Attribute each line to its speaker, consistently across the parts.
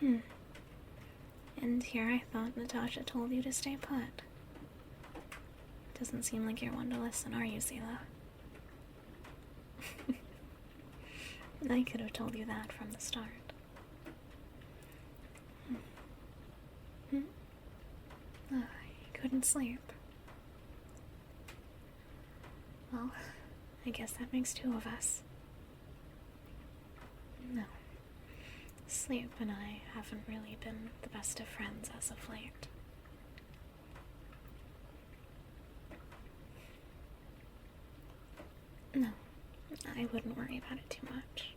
Speaker 1: And here I thought Natasha told you to stay put. Doesn't seem like you're one to listen, are you, Seele? I could have told you that from the start. Oh, you couldn't sleep. Well, I guess that makes two of us. No. Sleep and I haven't really been the best of friends as of late. No, I wouldn't worry about it too much.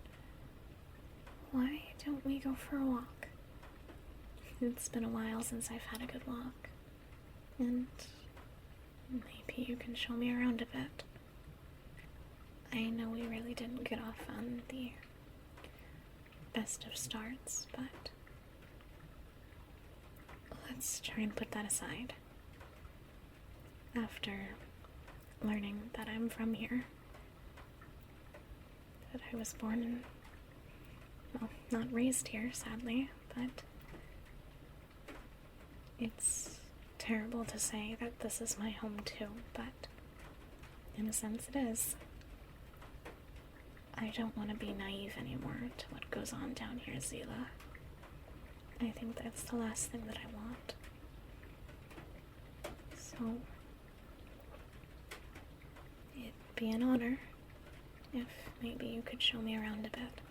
Speaker 1: Why don't we go for a walk? It's been a while since I've had a good walk. And maybe you can show me around a bit. I know we really didn't get off on the best of starts, but let's try and put that aside. After learning that I'm from here, that I was born in, well, not raised here, sadly, but it's terrible to say that this is my home too, but in a sense it is. I don't want to be naive anymore to what goes on down here, Seele. I think that's the last thing that I want. So, it'd be an honor if maybe you could show me around a bit.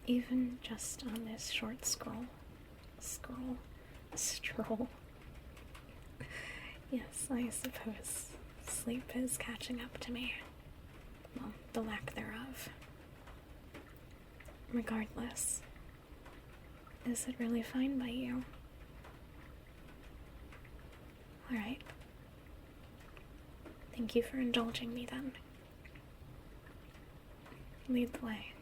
Speaker 1: Even just on this short stroll. Yes, I suppose sleep is catching up to me. Well, the lack thereof. Regardless, is it really fine by you? Alright. Thank you for indulging me then. Lead the way.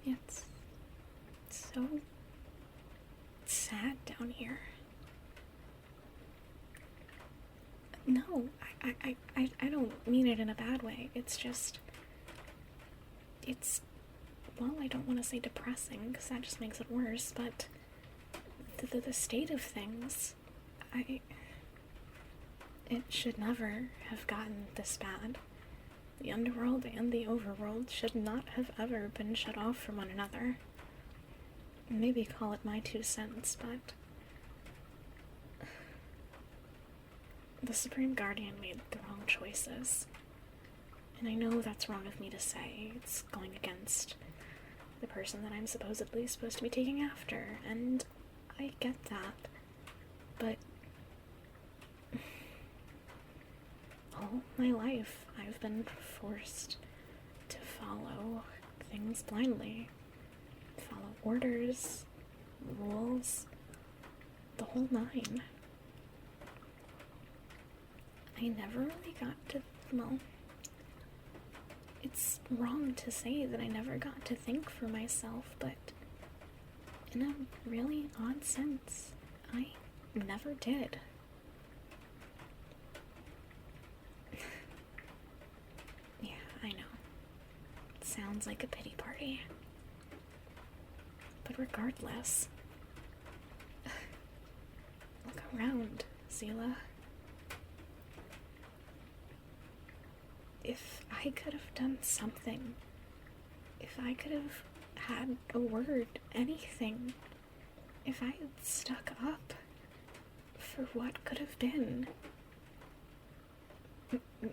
Speaker 1: It's so sad down here. No, I don't mean it in a bad way. It's just, well, I don't want to say depressing, because that just makes it worse, but the state of things, it should never have gotten this bad. The Underworld and the Overworld should not have ever been shut off from one another. Maybe call it my 2 cents, but the Supreme Guardian made the wrong choices. And I know that's wrong of me to say. It's going against the person that I'm supposedly supposed to be taking after, and I get that. But all my life, I've been forced to follow things blindly. Follow orders, rules, the whole nine. I never really got to, well, it's wrong to say that I never got to think for myself, but in a really odd sense, I never did. Yeah, I know. It sounds like a pity party. But regardless, look around, Seele. If I could have done something, if I could have had a word, anything, if I had stuck up for what could have been,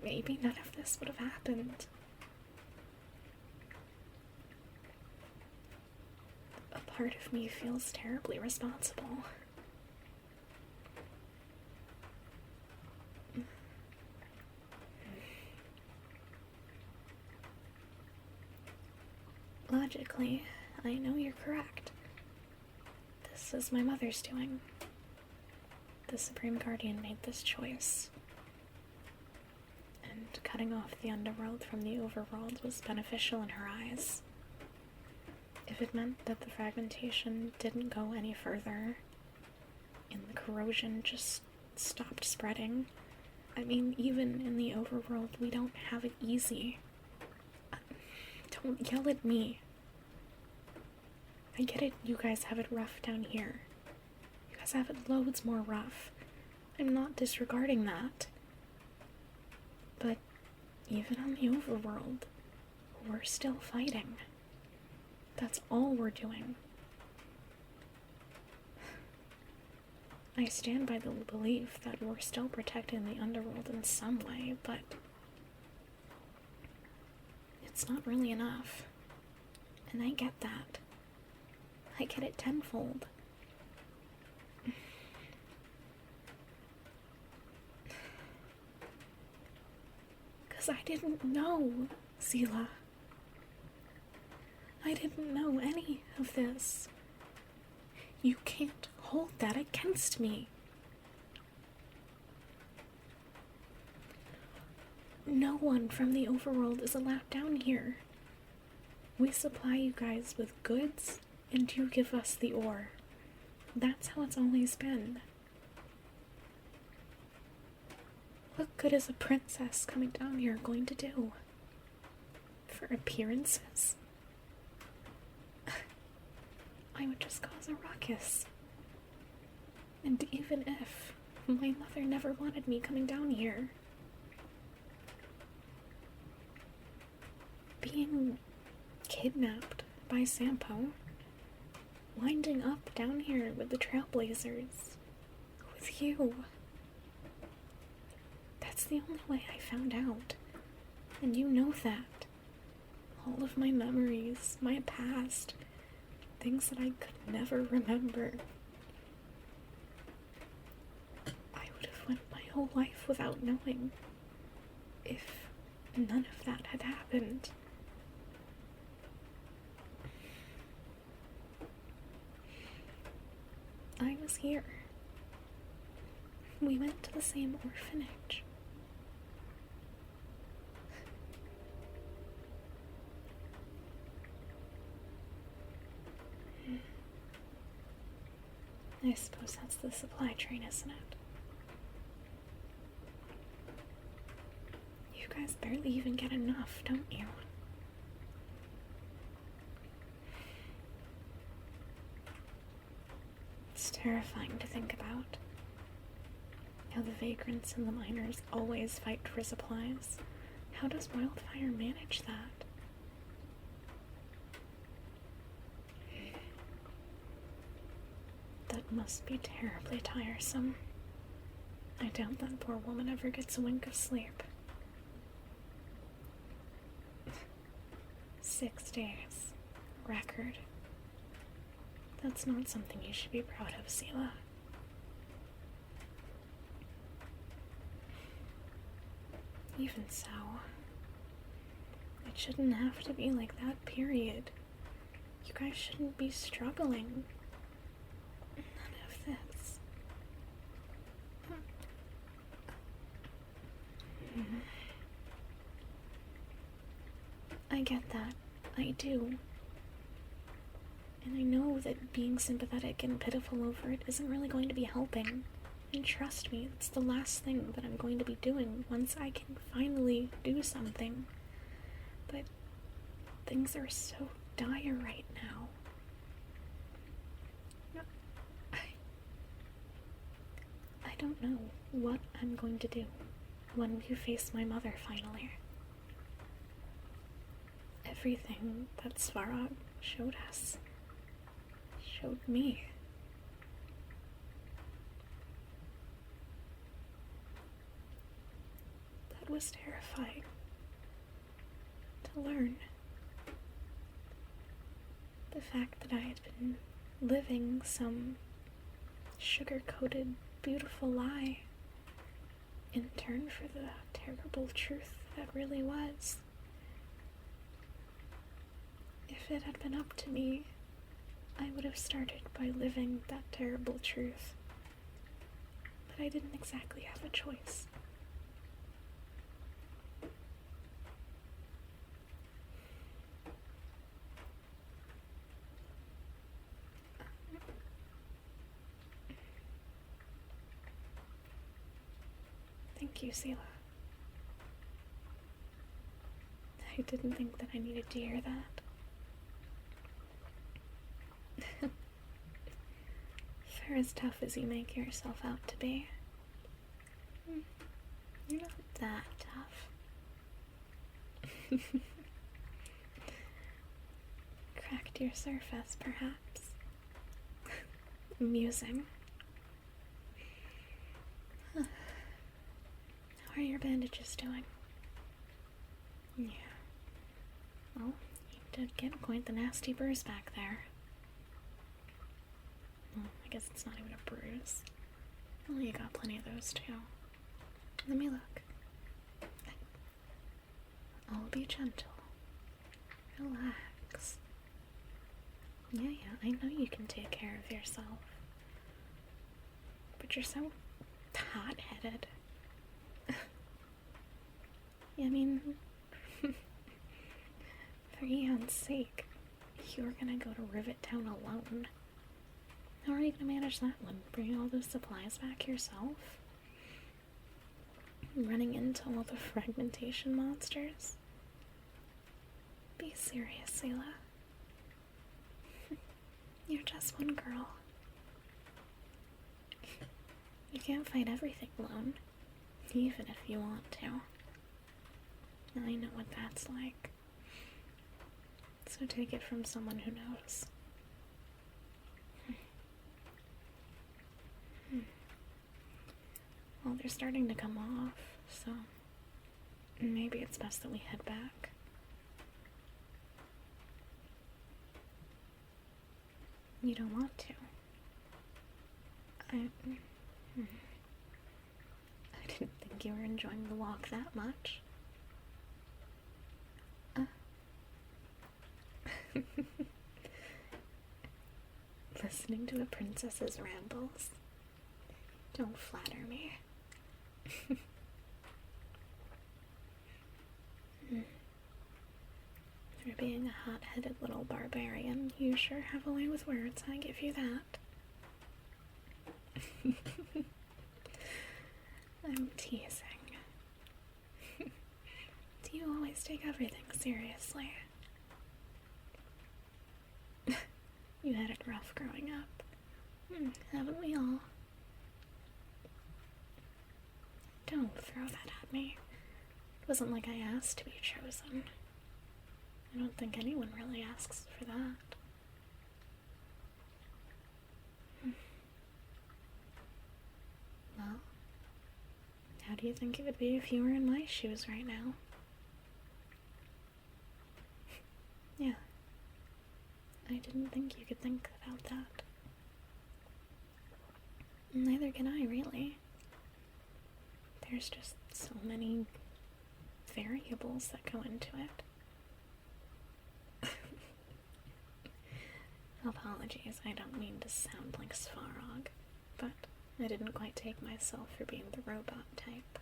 Speaker 1: maybe none of this would have happened. A part of me feels terribly responsible. Logically, I know you're correct. This is my mother's doing. The Supreme Guardian made this choice. And cutting off the Underworld from the Overworld was beneficial in her eyes. If it meant that the fragmentation didn't go any further, and the corrosion just stopped spreading, I mean, even in the overworld, we don't have it easy. Don't yell at me. I get it, you guys have it rough down here. You guys have it loads more rough. I'm not disregarding that. But even on the overworld, we're still fighting. That's all we're doing. I stand by the belief that we're still protecting the Underworld in some way, but it's not really enough. And I get that. I get it tenfold. Because I didn't know, Seele. I didn't know any of this. You can't hold that against me. No one from the overworld is allowed down here. We supply you guys with goods, and you give us the ore. That's how it's always been. What good is a princess coming down here going to do? For appearances? I would just cause a ruckus. And even if my mother never wanted me coming down here, being kidnapped by Sampo, winding up down here with the Trailblazers, with you, that's the only way I found out. And you know that. All of my memories, my past, things that I could never remember. I would have went my whole life without knowing if none of that had happened. I was here. We went to the same orphanage. I suppose that's the supply train, isn't it? You guys barely even get enough, don't you? It's terrifying to think about. How the vagrants and the miners always fight for supplies. How does Wildfire manage that? That must be terribly tiresome. I doubt that poor woman ever gets a wink of sleep. 6 days. Record. That's not something you should be proud of, Seele. Even so, it shouldn't have to be like that, period. You guys shouldn't be struggling. None of this. I get that. I do. And I know that being sympathetic and pitiful over it isn't really going to be helping. And trust me, it's the last thing that I'm going to be doing once I can finally do something. But things are so dire right now. I don't know what I'm going to do when we face my mother finally. Everything that Svarog showed us, showed me. That was terrifying to learn. The fact that I had been living some sugar-coated, beautiful lie in turn for the terrible truth that really was. If it had been up to me, I would have started by living that terrible truth. But I didn't exactly have a choice. Thank Thank you, Seele. I didn't think that I needed to hear that. For as tough as you make yourself out to be, you're not that tough. Cracked your surface, perhaps. Amusing. How are your bandages doing? Yeah. Well, you did get quite the nasty bruise back there. Well, I guess it's not even a bruise. Well, you got plenty of those too. Let me look. I'll be gentle. Relax. Yeah, I know you can take care of yourself. But you're so hot-headed. I mean, for Eon's sake, you're gonna go to Rivet Town alone. How are you gonna manage that one? Bring all those supplies back yourself? Running into all the fragmentation monsters? Be serious, Seele. You're just one girl. You can't fight everything alone, even if you want to. I know what that's like. So take it from someone who knows. Well, they're starting to come off, so maybe it's best that we head back. You don't want to. I didn't think you were enjoying the walk that much. Listening to a princess's rambles? Don't flatter me. For being a hot-headed little barbarian, you sure have a way with words, I give you that. I'm teasing. Do you always take everything seriously? You had it rough growing up. Haven't we all? Don't throw that at me. It wasn't like I asked to be chosen. I don't think anyone really asks for that. Well, how do you think it would be if you were in my shoes right now? Yeah. I didn't think you could think about that. Neither can I, really. There's just so many variables that go into it. Apologies, I don't mean to sound like Svarog, but I didn't quite take myself for being the robot type.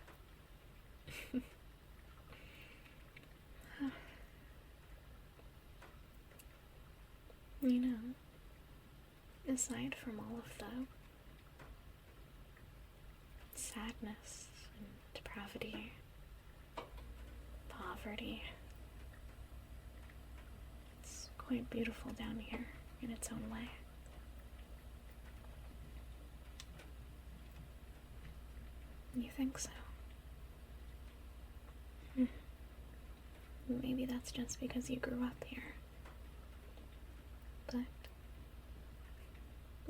Speaker 1: You know, aside from all of the sadness and depravity, poverty, it's quite beautiful down here in its own way. You think so? Maybe that's just because you grew up here. But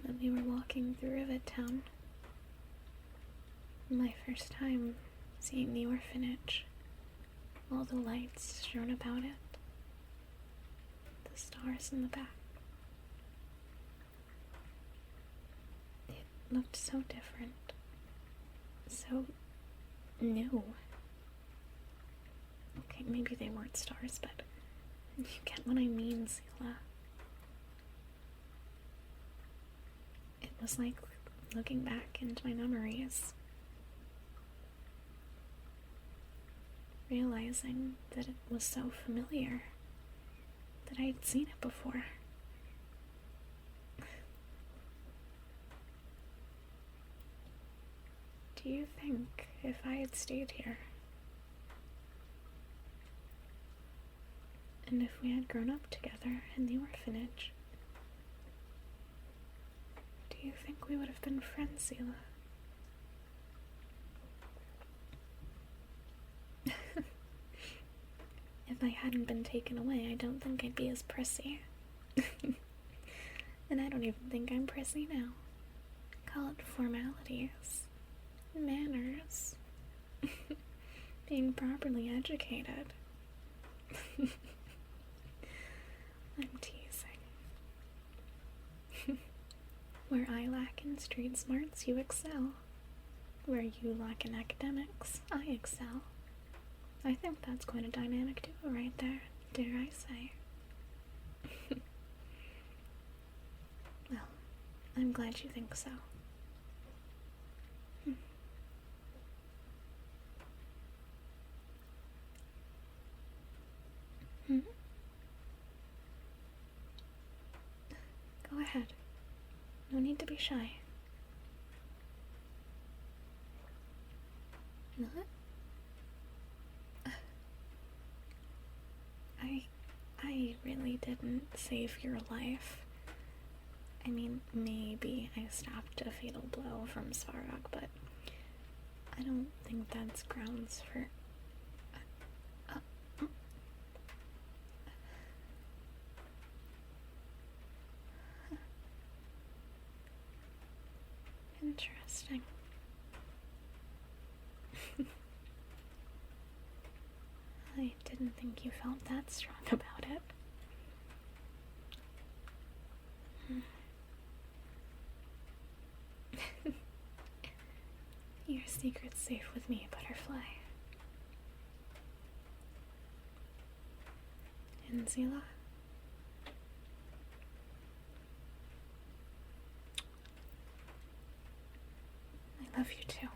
Speaker 1: when we were walking through Rivet Town, my first time seeing the orphanage, all the lights strewn about it, the stars in the back, it looked so different, so new. Okay, maybe they weren't stars, but you get what I mean, Seele. It was like looking back into my memories, realizing that it was so familiar, that I had seen it before. Do Do you think if I had stayed here, and if we had grown up together in the orphanage, do you think we would have been friends, Seele? If I hadn't been taken away, I don't think I'd be as prissy. And I don't even think I'm prissy now. Call it formalities. Manners. Being properly educated. I'm teasing. Where I lack in street smarts, you excel. Where you lack in academics, I excel. I think that's quite a dynamic duo right there, dare I say. Well, I'm glad you think so. Go ahead. No need to be shy. What? I really didn't save your life. I mean, maybe I stopped a fatal blow from Svarog, but I don't think that's grounds for... Interesting. I didn't think you felt that strong about it. Your secret's safe with me, Butterfly. And Seele? I love you too.